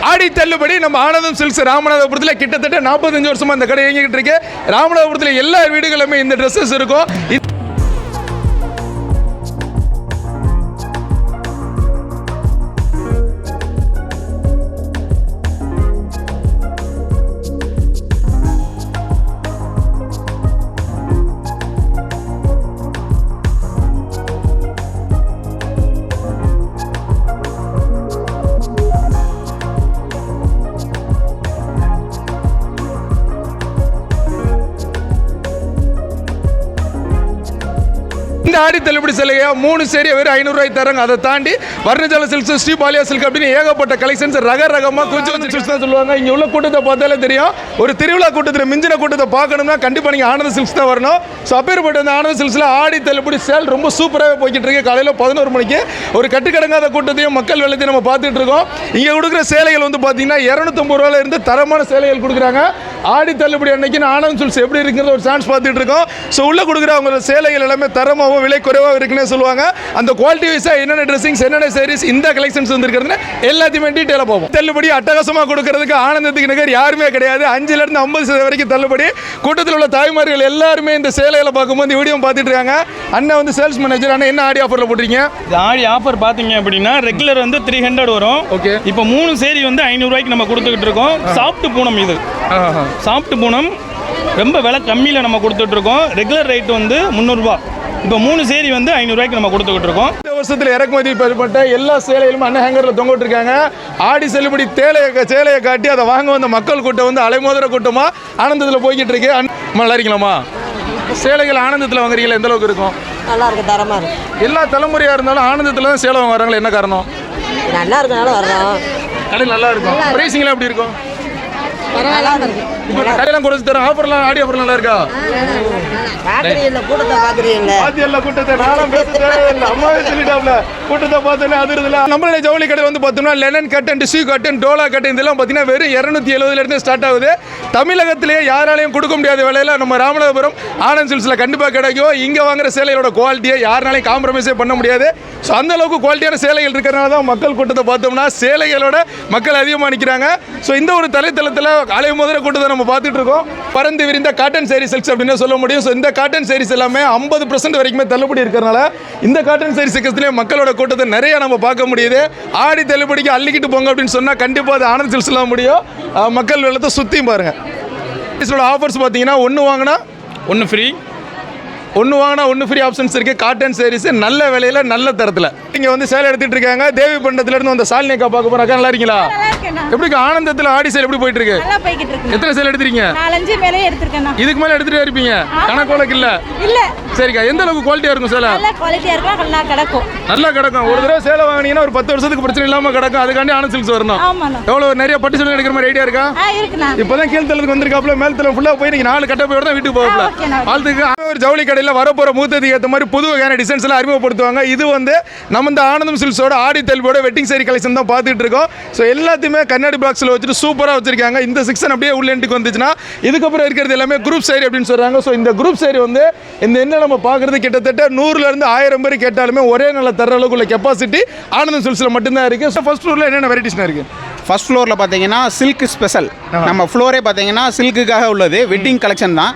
ஆடி தள்ளுபடி நம்ம ஆனந்தம் சில்க்ஸ் ராமநாதபுரத்தில் கிட்டத்தட்ட 45 வருஷமா இந்த கடை இயங்கிட்டு இருக்கு. ராமநாதபுரத்தில் எல்லா வீடுகளுமே இந்த ட்ரெஸ்ஸஸ் இருக்கும். இந்த ஆடி தள்ளுபடி சலுகையா 3 சேரி வெறும் 500 ரூபாய் தராங்க. அதை தாண்டி வர்ணஜால சில்க்ஸ், ஸ்ரீபாலியா சில்க் அப்படின்னு ஏகப்பட்ட கலெக்ஷன்ஸ் ரகமா கொஞ்சம் சில்க்ஸ் தான் சொல்லுவாங்க. இங்க உள்ள கூட்டத்தை பார்த்தாலே தெரியும். ஒரு திருவிழா கூட்டத்தில் மிஞ்சின கூட்டத்தை பார்க்கணும்னா கண்டிப்பா நீங்க ஆனந்த சில்க்ஸ் தான் வரணும். ஸோ அப்பேற்பட்ட அந்த ஆனந்த சில்க்ஸ்ல ஆடி தள்ளுபடி சேல் ரொம்ப சூப்பராகவே போய்கிட்டு இருக்கு. காலையில் 11 மணிக்கு ஒரு கட்டுக்கடங்காத கூட்டத்தையும் மக்கள் வெள்ளத்தையும் நம்ம பார்த்துட்டு இருக்கோம். இங்க கொடுக்குற சேலைகள் வந்து பார்த்தீங்கன்னா 250 ரூபாயில இருந்து தரமான சேலைகள் கொடுக்குறாங்க. ஆடி தள்ளுபடி அன்னைக்கு ஆனந்த சில்க்ஸ் எப்படி இருக்குங்கிற ஒரு சான்ஸ் பார்த்துட்டு இருக்கோம். ஸோ உள்ள கொடுக்குற அவங்க சேலைகள் எல்லாமே தரமாகவும் விலை குறைவாக இருக்குன்னு சொல்லுவாங்க. அந்த குவாலிட்டி வைஸா என்னென்ன ட்ரெஸ்ஸிங்ஸ், என்னென்ன சாரீஸ், இந்த கலெக்ஷன்ஸ் வந்துருக்குன்னு எல்லாத்தையுமே டீட்டெயிலாக போவோம். தள்ளுபடி அட்டகாசமாக கொடுக்கறதுக்கு ஆனந்தத்துக்கு நிகர் யாருமே கிடையாது. 5% 50% வரைக்கும் தள்ளுபடி. கூட்டத்தில் உள்ள தாய்மார்கள் எல்லாருமே இந்த சேலைகளை பார்க்கும்போது வீடியோ பார்த்துட்டு இருக்காங்க. அண்ணன் வந்து சேல்ஸ் மேனேஜர். அண்ணன் என்ன ஆடி ஆஃபரில் போட்டிருக்கீங்க? ஆடி ஆஃபர் பார்த்தீங்க அப்படின்னா ரெகுலர் வந்து 300 வரும். ஓகே. இப்போ 3 சேரி வந்து 500 ரூபாய்க்கு நம்ம கொடுத்துக்கிட்டு இருக்கோம். சாஃப்ட் பூனம் இது. சாஃப்ட் பூனம் ரொம்ப விலை கம்மியில் நம்ம கொடுத்துட்டு இருக்கோம். ரெகுலர் ரேட் வந்து 300 ரூபா. இப்போ 3 சேரி வந்து 500 ரூபாய்க்கு நம்ம கொடுத்துக்கிட்டு இருக்கோம். இந்த வருஷத்தில் இறக்குமதி பெறப்பட்ட எல்லா சேலைகளும் அண்ணன் ஹேங்கரில் தொங்கிட்டு இருக்காங்க. ஆடி செல்லுபடி சேலையை காட்டி அதை வாங்க வந்த மக்கள் கூட்டம் வந்து அலைமோதிர கூட்டமாக ஆனந்தத்தில் போய்கிட்டு இருக்கு. நல்லா இருக்கலாமா? சேலைகள் ஆனந்தத்தில் வாங்குறீங்களா? எந்த அளவுக்கு இருக்கும்? நல்லா இருக்கு, தரமாக இருக்கு. எல்லா தலைமுறையாக இருந்தாலும் ஆனந்தத்தில் தான் சேலை வாங்க வராங்களா? என்ன காரணம்? நல்லா இருக்கனால வர்றோம். கடை நல்லா இருக்கும். பிரைசிங்லாம் எப்படி இருக்கும்? நல்லா இருக்கு. இப்போ கடையெல்லாம் குறைச்சி தரோம். ஆஃபர்லாம் ஆடி ஆஃபர் நல்லா இருக்கா? பார்க்குறீங்களா? கூட்டத்தை பார்க்குறீங்களா? பாத்தியல்ல கூட்டத்தை நானும் பேசுறேன். அம்மாவே சொல்லிட்டாப்ல கூட்டத்தை பார்த்தோன்னே அதிருதுல. நம்மளுடைய ஜவுளி கடை வந்து பார்த்தோம்னா லெனன் கட்டன், டிஷ்யூ கட்டன், டோலா கட்டன் இதெல்லாம் பார்த்தீங்கன்னா வெறும் 270 இருந்து ஸ்டார்ட் ஆகுது. தமிழகத்திலேயே யாராலையும் கொடுக்க முடியாத விலையில நம்ம ராமநாதபுரம் ஆனந்த் சில்க்ஸில் கண்டிப்பாக கிடைக்கும். இங்கே வாங்குற சேலைகளோட குவாலிட்டியை யாருனாலையும் காம்ப்ரமைஸே பண்ண முடியாது. ஸோ அந்த அளவுக்கு குவாலிட்டியான சேலைகள் இருக்கிறனால தான் மக்கள் கூட்டத்தை பார்த்தோம்னா சேலைகளோட மக்கள் அதிகமாக நிற்கிறாங்க. ஸோ இந்த ஒரு தலைத்தளத்தில் அலை முதல கூட்டத்தை நம்ம பார்த்துட்டு இருக்கோம். பறந்து விரிந்த காட்டன் சேரி சில்க்ஸ் அப்படின்னு சொல்ல முடியும். ஸோ இந்த காட்டன் சேரீஸ் எல்லாமே 50% வரைக்குமே தள்ளுபடி இருக்கிறனால இந்த காட்டன் சேரி சில்க்ஸ்லேயே மக்களோட கூட்டத்தை நிறைய நம்ம பார்க்க முடியுது. ஆடி தள்ளுபடிக்கு அள்ளிக்கிட்டு போங்க அப்படின்னு சொன்னால் கண்டிப்பாக அது ஆனந்த் சில்க்ஸ்லாம் முடியும். மக்கள் வெள்ளத்தை சுற்றியும் பாருங்கள். இதோட ஆஃபர்ஸ் பார்த்தீங்கன்னா 1 வாங்கினா 1 ஃப்ரீ, 1 வாங்கினா 1 ஃப்ரீ ஆப்ஷன்ஸ் இருக்குது. காட்டன் சேரீஸ் நல்ல விலையில் நல்ல தரத்தில் இங்கே வந்து சேலை எடுத்துகிட்டு இருக்காங்க. தேவி பண்டத்துலேருந்து வந்த சாலினிக்கா பார்க்க போகிறாங்க. நல்லா இருக்கீங்களா? எப்படி ஆனந்தத்தில் ஆடி சேல் எப்படி போயிட்டு இருக்கு? எத்தனை சேல் எடுத்துறீங்க? 4-5 மேலே எடுத்துருக்கேன். இதுக்கு மேலே எடுத்துகிட்டே இருப்பீங்க? கணக்கோலக்கு இல்லை? சரிக்கா. எந்த அளவுக்கு குவாலிட்டியாக இருக்கும் சேலை? நல்ல குவாலிட்டியாக இருக்கும், நல்லா கிடக்கும். நல்லா கிடக்கும். ஒரு தடவை சேலை வாங்கினீங்கன்னா ஒரு 10 வருஷத்துக்கு பிரச்சனை இல்லாமல் கிடக்கும். அதுக்காண்டி ஆனந்த் சில்க்ஸ் வரணும். எவ்வளோ நிறைய பட்டு சேலை எடுக்கிற மாதிரி ஐடியா இருக்கா? இப்போதான் கீழ்த்தளத்துக்கு வந்திருக்காப்புல. மேல்தளம் ஃபுல்லாக போய் நீங்கள் 4 கட்ட போய் தான் வீட்டுக்கு போகல. வாழ்த்துக்கு. ஒரு ஜவுளி கடையில் வரப்போகிற மூத்தத்துக்கு ஏற்ற மாதிரி புது வகையான டிசைன்ஸ் எல்லாம் அறிமுகப்படுத்துவாங்க. இது வந்து நம்ம இந்த ஆனந்தம் சில்க்ஸோட ஆடி தள்ளுபடியோட வெட்டிங் சேரி கலெக்ஷன் தான் பார்த்துட்டு இருக்கோம். ஸோ எல்லாத்தையுமே கண்ணாடி பாக்ஸில் வச்சுட்டு சூப்பராக வச்சிருக்காங்க. இந்த செக்ஷன் அப்படியே உள்ள எண்டுக்கு வந்துச்சுன்னா இதுக்கப்புறம் இருக்கிறது எல்லாமே குரூப் சேரி அப்படின்னு சொல்கிறாங்க. ஸோ இந்த குரூப் சேரி வந்து இந்த என்ன நம்ம பார்க்குறது கிட்டத்தட்ட 100லேருந்து 1000 பேர் கேட்டாலுமே ஒரே நல்ல தர அளவுக்குள்ள கெப்பாசிட்டி ஆனந்தம் சில்க்ஸில் மட்டும்தான் இருக்குது. ஸோ ஃபர்ஸ்ட் ஃப்ளோரில் என்னென்ன வெரைட்டிஸ்னா இருக்குது? ஃபர்ஸ்ட் ஃப்ளோரில் பார்த்தீங்கன்னா சில்க் ஸ்பெஷல். நம்ம ஃப்ளோரே பார்த்தீங்கன்னா சில்க்குக்காக உள்ளது வெட்டிங் கலெக்ஷன் தான்.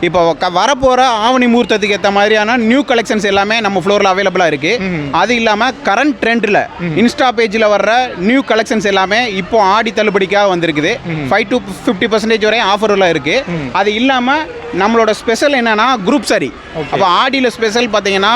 இப்போ வரப்போகிற ஆவணி முகூர்த்தத்துக்கு ஏற்ற மாதிரியான நியூ கலெக்ஷன்ஸ் எல்லாமே நம்ம ஃப்ளோரில் அவைலபிளாக இருக்குது. அது இல்லாமல் கரண்ட் ட்ரெண்டில் இன்ஸ்டா பேஜில் வர்ற நியூ கலெக்ஷன்ஸ் எல்லாமே இப்போ ஆடி தள்ளுபடிக்காக வந்திருக்குது. 5 to 50% வரை ஆஃபரில் இருக்குது. அது இல்லாமல் நம்மளோட ஸ்பெஷல் என்னென்னா குரூப் சாரி. அப்போ ஆடியில் ஸ்பெஷல் பார்த்தீங்கன்னா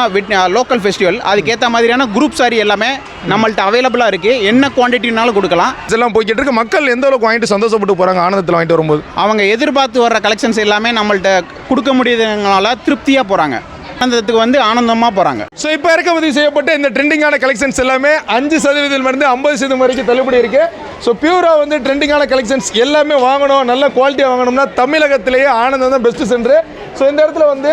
லோக்கல் ஃபெஸ்டிவல் அதுக்கேற்ற மாதிரியான குரூப் சாரி எல்லாமே நம்மள்ட்ட அவைலபிளாக இருக்குது. என்ன குவான்டிட்டினாலும் கொடுக்கலாம். இதெல்லாம் போய்கிட்டு இருக்கு. மக்கள் எந்த அளவுக்கு வாங்கிட்டு சந்தோஷப்பட்டு போகிறாங்க ஆனந்தத்தில் வாங்கிட்டு வரும்போது? அவங்க எதிர்பார்த்து வர்ற கலெக்ஷன்ஸ் எல்லாமே நம்மள்ட்ட கொடுக்க முடியாதனால திருப்தியாக போகிறாங்க. ஆனந்தத்துக்கு வந்து ஆனந்தமாக போகிறாங்க. ஸோ இப்போ இறக்குமதி செய்யப்பட்ட இந்த ட்ரெண்டிங்கான கலெக்ஷன்ஸ் எல்லாமே 5% 50% வரைக்கும் தள்ளுபடி இருக்குது. ஸோ பியூராக வந்து ட்ரெண்டிங்கான கலெக்ஷன்ஸ் எல்லாமே வாங்கணும், நல்ல குவாலிட்டியாக வாங்கணும்னா தமிழகத்திலேயே ஆனந்தம் தான் பெஸ்ட் சென்டர். ஸோ இந்த இடத்துல வந்து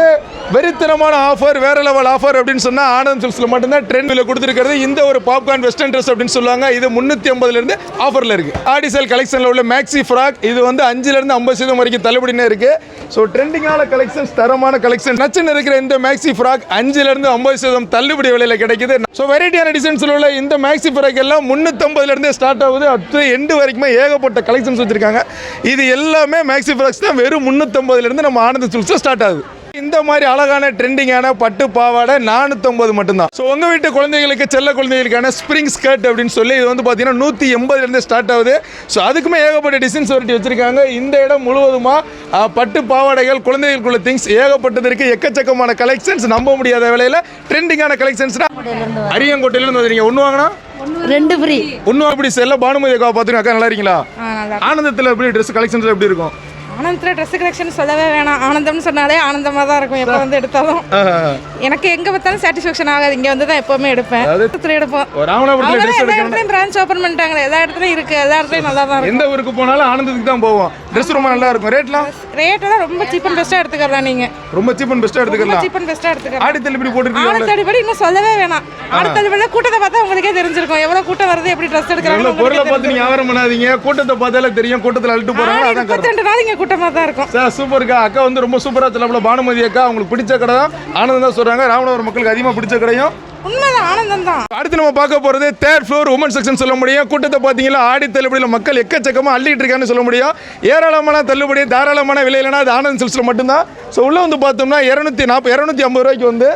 வெறித்தனமான ஆஃபர், வேற லெவல் ஆஃபர் அப்படின்னு சொன்னால் ஆனந்தம் சில்க்ஸில் மட்டும்தான் ட்ரெண்டில் கொடுத்துருக்கிறது. இந்த ஒரு பாப்கார்ன் வெஸ்டர்ன் ட்ரெஸ் அப்படின்னு சொல்லுவாங்க. இது 350 ஆஃபரில் இருக்குது. ஆடி சேல் கலெக்ஷனில் உள்ள மேக்ஸி ஃப்ராக் இது வந்து 5% வரைக்கும் தள்ளுபடினே இருக்குது. ஸோ ட்ரெண்டிங்கான கலெக்ஷன்ஸ், தரமான கலெக்ஷன் நச்சுன்னு இருக்கிற இந்த மேக்ஸி ஃப்ராக் 5% தள்ளுபடி விலையில் கிடைக்குது. ஸோ வெரைட்டியான டிசைன்ஸில் உள்ள இந்த மேக்ஸி ஃப்ராக் எல்லாம் 350 ஸ்டார்ட் ஆகுது. அடுத்து எண்டு வரைக்குமே ஏகப்பட்ட கலெக்ஷன்ஸ் வச்சுருக்காங்க. இது எல்லாமே மேக்ஸி ஃப்ராக்ஸ் தான். வெறும் 350 நம்ம ஆனந்த சில்க்ஸில் ஸ்டார்ட் ஆகுது. இந்த மாதிரி அழகான ட்ரெண்டிங்கான பட்டு பாவாடை 450 மட்டும்தான். ஸோ உங்கள் வீட்டு குழந்தைகளுக்கு, செல்ல குழந்தைகளுக்கான ஸ்ப்ரிங் ஸ்கர்ட் அப்படின்னு சொல்லி இது வந்து பார்த்தீங்கன்னா 180 ஸ்டார்ட் ஆகுது. ஸோ அதுக்குமே ஏகப்பட்ட டிசைன்ஸ் வெரைட்டி வச்சுருக்காங்க. இந்த இடம் முழுவதுமாக பட்டு பாவாடைகள், குழந்தைகளுக்குள்ள திங்ஸ் ஏகப்பட்டது இருக்குது. எக்கச்சக்கமான கலெக்ஷன்ஸ், நம்ப முடியாத விலையில் ட்ரெண்டிங்கான கலெக்ஷன்ஸ். அரியங்கோட்டையிலேருந்து வந்துருங்க. ஒன்று வாங்கினா 2 ஃப்ரீ. ஒன்றும் அப்படி செல்ல பானுமதி அக்கா பார்த்துங்க. அக்கா நல்லா இருக்கீங்களா? ஆனந்தத்தில் எப்படி ட்ரெஸ் கலெக்ஷன்ஸ் எப்படி இருக்கும்? ஆனந்தத்தில் ட்ரெஸ் கலெக்ஷன் சொல்லவே வேணாம். ஆனந்தம்னு சொன்னாலே ஆனந்தமாக தான் இருக்கும். எப்போ வந்து எடுத்தாலும் எனக்கு எங்கே பார்த்தாலும் சாட்டிஸ்ஃபேக்ஷன் ஆகாது. இங்கே வந்து தான் எப்போவுமே எடுப்பேன். எடுப்போம். பிரான்ச் ஓப்பன் பண்ணிட்டாங்களே, எல்லா இடத்துலையும் இருக்குது. எல்லா இடத்துலையும் நல்லா தான் இருக்கும். எந்த ஊருக்கு போனாலும் ஆனந்தத்துக்கு தான் போவோம். ட்ரெஸ் ரொம்ப நல்லா இருக்கும். ரேட்லாம் ரொம்ப சீப் அண்ட் பெஸ்ட்டாக எடுத்துக்கலாம். நீங்கள் ரொம்ப சீப் அண்ட் பெஸ்ட்டாக எடுத்துக்கலாம். சீப் அண்ட் பெஸ்ட்டாக எடுத்துக்கலாம். ஆடி தள்ளுபடி போட்டுருக்கீங்க. ஆடி தள்ளுபடி இன்னும் சொல்லவே வேணாம். ஆடி தள்ளுபடி கூட்டத்தை பார்த்தா உங்களுக்கே தெரிஞ்சிருக்கும் எவ்வளோ கூட்டம் வருது, எப்படி ட்ரெஸ் எடுக்கிறாங்க. பொருளை பார்த்து நீங்கள் வியாபாரம் பண்ணாதீங்க. கூட்டத்தை பார்த்தாலே தெரியும். கூட்டத்தில் அழுட்டு போகிறாங்க. அதான் 32 நாள் இங்கே கூட்டமாக தான் இருக்கும். சார் சூப்பர்க்கா. அக்கா வந்து ரொம்ப சூப்பராக சொல்லப்பட பானுமதி அக்கா. உங்களுக்கு பிடிச்ச கடை தான் ஆனந்தம் தான் சொல்கிறாங்க. ராமநாதபுரம் மக்களுக்கு அதிகமாக பிடிச்ச கடையும் உண்மைதான், ஆனந்தம் தான். அடுத்து நம்ம பார்க்க போகிறது 3rd floor உமன் செக்ஷன் சொல்ல முடியும். கூட்டத்தை பார்த்தீங்கன்னா ஆடி தள்ளுபடியில் மக்கள் எக்கச்சக்கமாக அள்ளிட்டு இருக்கான்னு சொல்ல முடியும். ஏராளமான தள்ளுபடி, தாராளமான விலையிலனா அது ஆனந்த் சில்க்ஸில் மட்டும்தான். ஸோ உள்ளே வந்து பார்த்தோம்னா 250 ரூபாய்க்கு வந்து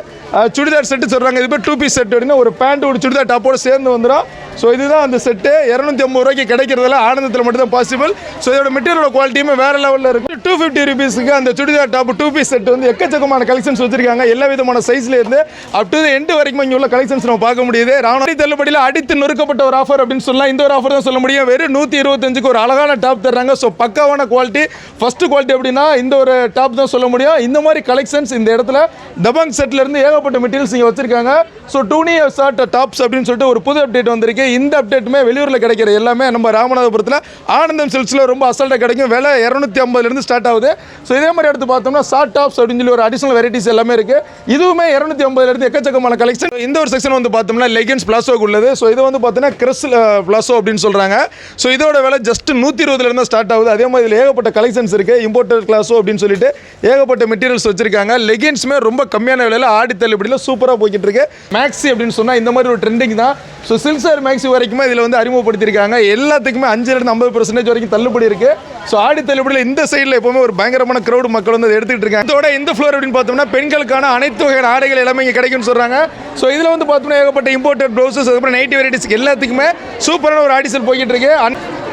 சுடிதார் செட்டு சொல்கிறாங்க. இது பேர் 2 பீஸ் செட் அப்படின்னா ஒரு பேண்ட், ஒரு சுடிதார் டாப்போடு சேர்ந்து வந்துடும். ஸோ இதுதான் அந்த செட்டு 250 ரூபாய்க்கு கிடைக்கிறதுல ஆனந்தத்தில் மட்டும்தான் பாசிபிள். ஸோ இதோட மெட்டீரியலோட குவாலிட்டியுமே வேறு லெவலில் இருக்கும். 250 rupeesக்கு அந்த சுடிதார் டாப் 2 பீஸ் செட் வந்து எக்கச்சக்கமான கலெக்ஷன்ஸ் வச்சிருக்காங்க. எல்லா விதமான சைஸ்லேருந்து அப் டு எண்டு வரைக்கும் இங்கே உள்ள கலெக்ஷன்ஸ் நம்ம பார்க்க முடியுது. ராணி தள்ளுபடியில் அடித்து நொறுக்கப்பட்ட ஒரு ஆஃபர் அப்படின்னு சொல்லலாம். இந்த ஒரு ஆஃபர் தான் சொல்ல முடியும். வெறும் 125க்கு ஒரு அழகான டாப் தர்றாங்க. ஸோ பக்காவான குவாலிட்டி, ஃபர்ஸ்ட் குவாலிட்டி அப்படின்னா இந்த ஒரு டாப் தான் சொல்ல முடியும். இந்த மாதிரி கலெக்ஷன்ஸ் இந்த இடத்துல தபங் செட்லேருந்து ஏகப்பட்ட மெட்டீரியல்ஸ் இங்கே வச்சிருக்காங்க. ஸோ டூனி ஷார்ட் டாப்ஸ் அப்படின்னு சொல்லிட்டு ஒரு புது அப்டேட் வந்திருக்கு. இந்த அப்டேட்டுமே வெளியூரில் கிடைக்கிற எல்லாமே நம்ம ராமநாதபுரத்தில் ஆனந்தம் சில்க்ஸில் ரொம்ப அசல்ட்டாக கிடைக்கும். விலை 250 ஸ்டார்ட் ஆகுது. ஸோ இதே மாதிரி எடுத்து பார்த்தோம்னா ஷார்ட் டாப்ஸ் அப்படின்னு சொல்லி ஒரு அடிஷனல் வெரைட்டிஸ் எல்லாமே இருக்குது. இதுவுமே 250 எக்கச்சக்கமான கலெக்ஷன். இந்த ஒரு செக்ஷன் வந்து பார்த்தோம்னா லெகின்ஸ் பிளாசோக்கு உள்ளது. ஸோ இது வந்து பார்த்தீங்கன்னா கிரஸ் பிளாசோ அப்படின்னு சொல்கிறாங்க. ஸோ இதோட விலை ஜஸ்ட் 120 ஸ்டார்ட் ஆகுது. அதே மாதிரி இதில் ஏகப்பட்ட கலெக்ஷன்ஸ் இருக்குது. இம்போர்ட்டட் கிளாஸோ அப்படின்னு சொல்லிட்டு ஏகப்பட்ட மெட்டீரியல்ஸ் வச்சிருக்காங்க. லெகின்ஸுமே ரொம்ப கம்மியான விலையில் ஆடி தள்ளுபடியில் சூப்பராக போய்கிட்டு இருக்கு. மேக்ஸி அப்படின்னு சொன்னால் இந்த மாதிரி ஒரு ட்ரெண்டிங் தான். ஸோ சில்க்ஸர் மேக்ஸி வரைக்குமே இதில் வந்து அறிமுகப்படுத்தியிருக்காங்க. எல்லாத்துக்குமே 5-50% வரைக்கும் தள்ளுபடி இருக்குது. ஸோ ஆடி தள்ளுபடியில் இந்த சைடில் எப்போவுமே ஒரு பயங்கரமான க்ரௌடு மக்கள் வந்து எடுத்துகிட்டு இருக்காங்க. இதோட இந்த ஃப்ளோர் அப்படின்னு பார்த்தோம்னா பெண்களுக்கான அனைத்து வகையான ஆடைகள் எல்லாமே இங்கே கிடைக்கும்னு சொல்கிறாங்க. ஸோ இதில் வந்து பார்த்தோம்னா ஏகப்பட்ட இம்போர்ட்டட் ப்ளவுசஸ், அதுக்கப்புறம் நைட்டி வெரைட்டிஸ் எல்லாத்துக்குமே சூப்பரான ஒரு ஆடி சேல் போய்கிட்டு இருக்கு.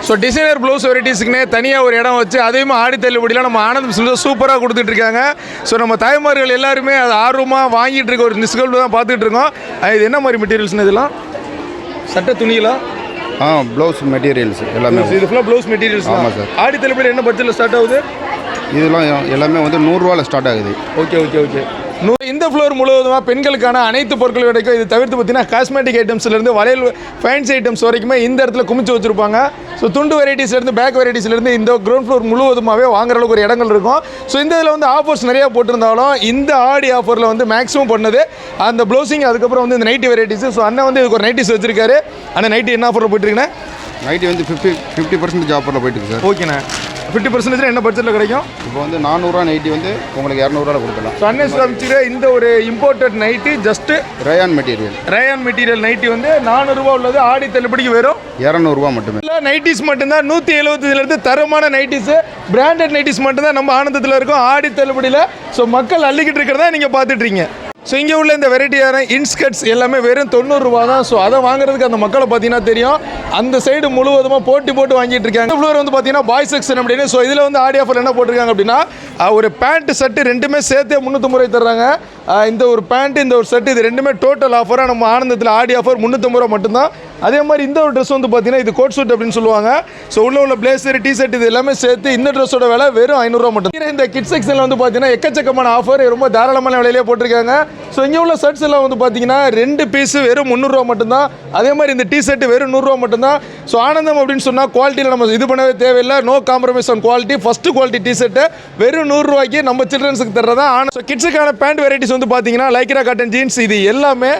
ஸோ டிசைனர் ப்ளவுஸ் வெரைட்டிஸ்க்குனே தனியாக ஒரு இடம் வச்சு அதையுமே ஆடி தள்ளுபடியெலாம் நம்ம ஆனந்தம் சில்க்ஸில் சூப்பராக கொடுத்துட்டு இருக்காங்க. ஸோ நம்ம தாய்மார்கள் எல்லாருமே அது ஆர்வமாக வாங்கிட்டு இருக்க ஒரு நிஸ்கல்டு தான் பார்த்துட்டு இருக்கோம். இது என்ன மாதிரி மெட்டீரியல்ஸ்னு இதெல்லாம் சட்டை துணியெல்லாம் ப்ளவுஸ் மெட்டீரியல்ஸ் எல்லாமே. இது ஃபுல்லாக ப்ளவுஸ் மெட்டீரியல்ஸ். ஆமாம் சார். ஆடி தள்ளுபடி என்ன பட்ஜெட்டில் ஸ்டார்ட் ஆகுது? இதெல்லாம் எல்லாமே வந்து 100 ரூபாயில் ஸ்டார்ட் ஆகுது. ஓகே. இந்த ஃப்ளோர் முழுவதுமாக பெண்களுக்கான அனைத்து பொருட்களும் கிடைக்கும். இது தவிர்த்து பார்த்தீங்கன்னா காஸ்மெட்டிக் ஐட்டம்ஸ்லேருந்து வளையல் ஃபேன்சி ஐட்டம்ஸ் வரைக்குமே இந்த இடத்துல குமிச்சு வச்சுருப்பாங்க. ஸோ துண்டு வெரைட்டிஸ்லேருந்து பேக் வெரைட்டிஸ்லேருந்து இந்த கிரவுண்ட் ஃப்ளோர் முழுவதுமாகவே வாங்குற அளவுக்கு ஒரு இடங்கள் இருக்கும். ஸோ இந்த இதில் வந்து ஆஃபர்ஸ் நிறையா போட்டிருந்தாலும் இந்த ஆடி ஆஃபரில் வந்து மேக்ஸிமம் பண்ணது அந்த ப்ளவுசிங், அதுக்கப்புறம் வந்து இந்த நைட்டி வெரைட்டிஸ். ஸோ அண்ணன் வந்து இதுக்கு ஒரு நைட்டிஸ் வச்சிருக்காரு. ஆனால் நைட்டி என்ன ஆஃபரில் போயிட்டுருக்குண்ணே? நைட்டி வந்து 50% ஆஃபரில் போயிட்டு சார். ஓகேண்ணே. 50% என்ன பட்ஜெட்டில் கிடைக்கும்? இப்போ வந்து 400 ரூபா நைட்டி வந்து உங்களுக்கு 200 ரூபாயில் கொடுக்கலாம். ஸோ அண்ணன் அமைச்சிருக்க இந்த ஒரு imported nighty just rayon material nighty வந்து 400 ரூபா உள்ளது. ஆடி தள்ளுபடிக்கு வெறும் 200 ரூபா மட்டுமே. நைட்டிஸ் மட்டும்தான் 175 தரமான நைட்டிஸ், பிராண்டட் நைட்டிஸ் மட்டும்தான் நம்ம ஆனந்தத்தில் இருக்கும் ஆடி தள்ளுபடியில். ஸோ மக்கள் அள்ளிக்கிட்டு இருக்கிறதா நீங்கள் பார்த்துட்டு இருக்கீங்க. ஸோ இங்கே உள்ள இந்த வெரைட்டியான இன்ஸ்கர்ட்ஸ் எல்லாமே வெறும் 90 ரூபா தான். ஸோ அதை வாங்குறதுக்கு அந்த மக்களை பார்த்தீங்கன்னா தெரியும். அந்த சைடு முழுவதுமாக போட்டு வாங்கிட்டு இருக்காங்க. இந்த ஃப்ளோர் வந்து பார்த்தீங்கன்னா பாய் செக்ஷன் அப்படின்னு. ஸோ இதில் வந்து ஆடி ஆஃபர் என்ன போட்டிருக்காங்க அப்படின்னா ஒரு பேண்ட் செட்டு ரெண்டுமே சேர்த்து 350 ரூபாய் தர்றாங்க. இந்த ஒரு பேண்ட், இந்த ஒரு செட்டு, இது ரெண்டுமே டோட்டல் ஆஃபராக நம்ம ஆனந்தத்தில் ஆடி ஆஃபர் 350 ரூபா மட்டும்தான். அதே மாதிரி இந்த ஒரு ட்ரெஸ் வந்து பார்த்தீங்கன்னா இது கோட் சூட் அப்படின்னு சொல்லுவாங்க. ஸோ உள்ள பிளேசர் டிஷர்ட் இது எல்லாமே சேர்த்து இந்த ட்ரெஸ்ஸோட விலை வெறும் 500 ரூபா மட்டும். இந்த கிட்ஸ் செக்ஷனில் வந்து பார்த்தீங்கன்னா எக்கச்சக்கமான ஆஃபர் ரொம்ப தாராளமான விலையிலே போட்டிருக்காங்க. ஸோ இங்கே உள்ள ஷர்ட்ஸ் எல்லாம் வந்து பார்த்தீங்கன்னா 2 பீஸ் வெறும் 300 ரூபா மட்டும்தான். அதே மாதிரி இந்த டிஷர்ட் வெறும் 100 ரூபா மட்டும்தான். ஸோ ஆனந்தம் அப்படின்னு சொன்னால் குவாலிட்டியில் நம்ம இது பண்ணவே தேவையில்லை. No compromise on quality. First quality T-shirt வெறும் 100 ரூபாய்க்கு நம்ம சில்ட்ரன்ஸுக்கு தர்றதா. ஸோ கிட்ஸுக்கான பேண்ட் வெரைட்டிஸ் வந்து பார்த்தீங்கன்னா லைக்ரா காட்டன் ஜீன்ஸ் இது எல்லாமே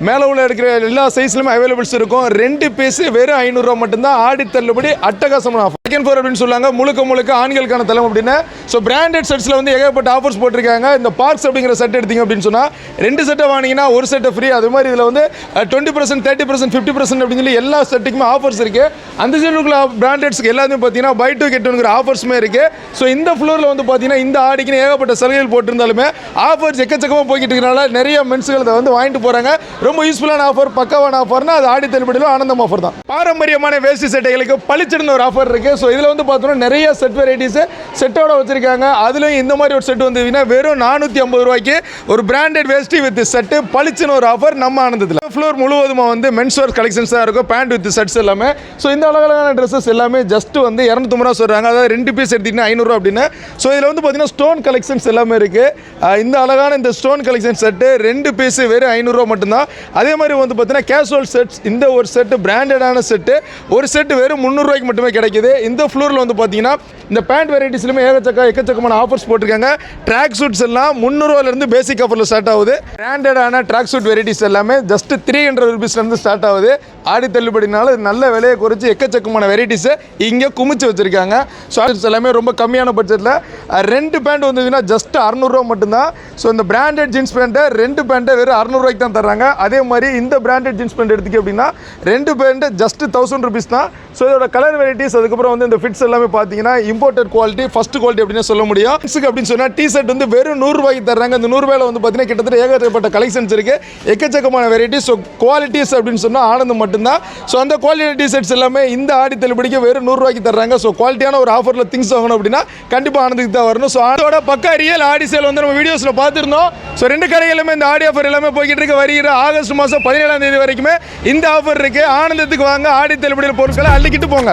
மேலே உள்ள இருக்கிற எல்லா சைஸ்லையுமே அவைலபிள்ஸ் இருக்கும். 2 பீஸ் வெறும் 500 ரூபா மட்டும்தான். ஆடி தள்ளுபடி அட்டகாசமான ஆஃபர். செகண்ட் ஃபோர் அப்படின்னு சொல்லுவாங்க. முழுக்க ஆண்களுக்கான தளம் அப்படின்னு. ஸோ பிராண்டட் செட்ஸில் வந்து ஏகப்பட்ட ஆஃபர்ஸ் போட்டிருக்காங்க. இந்த பார்க்ஸ் அப்படிங்கிற செட் எடுத்தீங்க அப்படின்னு சொன்னால் 2 செட்டை வாங்கினீங்கன்னா ஒரு செட்டை ஃப்ரீ. அது மாதிரி இதில் வந்து 20%, 30%, 50% அப்படின்னு சொல்லி எல்லா செட்டுக்குமே ஆஃபர்ஸ் இருக்குது. அந்த செட்டுக்குள்ள பிராண்டட்ஸ்க்கு எல்லாத்தையும் பார்த்தீங்கன்னா பை 2 get 1 ஆஃபர்ஸுமே இருக்குது. ஸோ இந்த ஃப்ளோரில் வந்து பார்த்தீங்கன்னா இந்த ஆடிக்குன்னு ஏகப்பட்ட சலுகைகள் போட்டிருந்தாலுமே ஆஃபர்ஸ் எக்கச்சக்கமாக போய்கிட்டு இருக்கனால நிறைய மென்ஸுகள் அதை வந்து வாங்கிட்டு போகிறாங்க. ரொம்ப யூஸ்ஃபுல்லான ஆஃபர், பக்காவான ஆஃபர்னா அது ஆடி தள்ளுபடியில் ஆனந்தம் ஆஃபர் தான். பாரம்பரியமான வேஷ்டி சட்டைகளுக்கு பளிச்சிருந்த ஒரு ஆஃபர் இருக்குது. ஸோ இதில் வந்து பார்த்தோன்னா நிறைய செட் வெரைட்டிஸ் செட்டோட வச்சிருக்காங்க. அதுலேயும் இந்த மாதிரி ஒரு செட் வந்து வெறும் 450 ரூபாய்க்கு ஒரு பிராண்டட் வேஷ்டி வித் செட்டு பளிச்சுன்னு ஒரு ஆஃபர் நம்ம ஆனந்தத்தில். ஃப்ளோர் முழுவதுமாக வந்து மென்ஸ் வேர் கலெக்ஷன்ஸ் தான் இருக்கும். பேண்ட் வித் செட்ஸ் எல்லாமே. ஸோ இந்த அழகான ட்ரெஸ்ஸஸ் எல்லாமே ஜஸ்ட் வந்து 250 ரூபா சொல்கிறாங்க. அதாவது 2 பீஸ் எடுத்திங்கன்னா 500 ரூபா அப்படின்னு. ஸோ இதில் வந்து பார்த்தீங்கன்னா ஸ்டோன் கலெக்ஷன்ஸ் எல்லாமே இருக்குது. இந்த அழகான இந்த ஸ்டோன் கலெக்ஷன் செட்டு 2 பீஸ் வெறும் 500 ரூபா மட்டும்தான். அதே மாதிரி வந்து பார்த்தீங்கன்னா கேஷுவல் செட்ஸ் இந்த ஒரு செட்டு பிராண்டடான செட்டு ஒரு செட்டு வெறும் 300 ரூபாய்க்கு மட்டுமே கிடைக்குது. இந்த ஃப்ளோரில் வந்து பார்த்தீங்கன்னா இந்த பேண்ட் வெரைட்டிஸ்லையுமே எக்கச்சக்கமான ஆஃபர்ஸ் போட்டிருக்காங்க. ட்ராக் சூட்ஸ் எல்லாம் 300 ரூபாயிலிருந்து பேசிக் ஆஃபரில் ஸ்டார்ட் ஆகுது. பிராண்டடான ட்ராக் சூட் வெரைட்டிஸ் எல்லாமே ஜஸ்ட் 300 ருபீஸ்லேருந்து ஸ்டார்ட் ஆகுது. ஆடி தள்ளுபடினால நல்ல விலையை குறைச்சி எக்கச்சக்கமான வெரைட்டிஸை இங்கே குமிச்சு வச்சுருக்காங்க. ஸோ எல்லாமே ரொம்ப கம்மியான பட்ஜெட்டில் 2 பேண்ட் வந்ததுன்னா ஜஸ்ட் 600 ரூபா மட்டும்தான். ஸோ இந்த பிராண்டட் ஜீன்ஸ் பேண்ட்டை 2 பேண்ட்டை வெறும் 600 ரூபாய்க்கு தான் தர்றாங்க. அதே மாதிரி இந்த பிராண்டட் ஜீன்ஸ் பேண்ட் எடுத்துக்க அப்படின்னா 2 பேண்ட் ஜஸ்ட் 1000 ருபீஸ் தான். ஸோ இதோட கலர் வெரைட்டிஸ் அதுக்கப்புறம் வந்து இந்த ஃபிட்ஸ் எல்லாமே பார்த்தீங்கன்னா இம்போர்ட்டட் குவாலிட்டி, ஃபஸ்ட் குவாலிட்டி அப்படின்னு சொல்ல முடியும். அப்படின்னு சொன்னால் டிஷர்ட் வந்து வெறும் 100 ரூபாய்க்கு தர்றாங்க. இந்த 100 ரூபாயில் வந்து பார்த்தீங்கன்னா கிட்டத்தட்ட ஏகப்பட்ட கலெக்ஷன்ஸ் இருக்குது, எக்கச்சக்கமான வெரைட்டிஸ். ஸோ குவாலிட்டிஸ் அப்படின்னு சொன்னால் ஆனந்தம் மட்டும்தான். ஸோ அந்த குவாலிட்டி டிஷர்ட்ஸ் எல்லாமே இந்த ஆடி தள்ளுபடிக்கு வெறும் 100 ரூபாய்க்கு தர்றாங்க. ஸோ குவாலிட்டியான ஒரு ஆஃபரில் திங்ஸ் வாங்கணும் அப்படின்னா கண்டிப்பாக ஆனந்துக்கு தான் வரணும். ஸோ அதோட பக்கா ரியல் ஆடி சேல் வந்து நம்ம வீடியோஸில் பார்த்துருந்தோம். ஸோ 2 கடைகளுமே இந்த ஆடி ஆஃபர் எல்லாமே போய்கிட்டு இருக்கு. வருகிற ஆகஸ்ட் மாதம் 17ஆம் தேதி வரைக்குமே இந்த ஆஃபர் இருக்குது. ஆனந்தத்துக்கு வாங்க, ஆடி தள்ளுபடியில் பொருட்களை அள்ளிக்கிட்டு போங்க.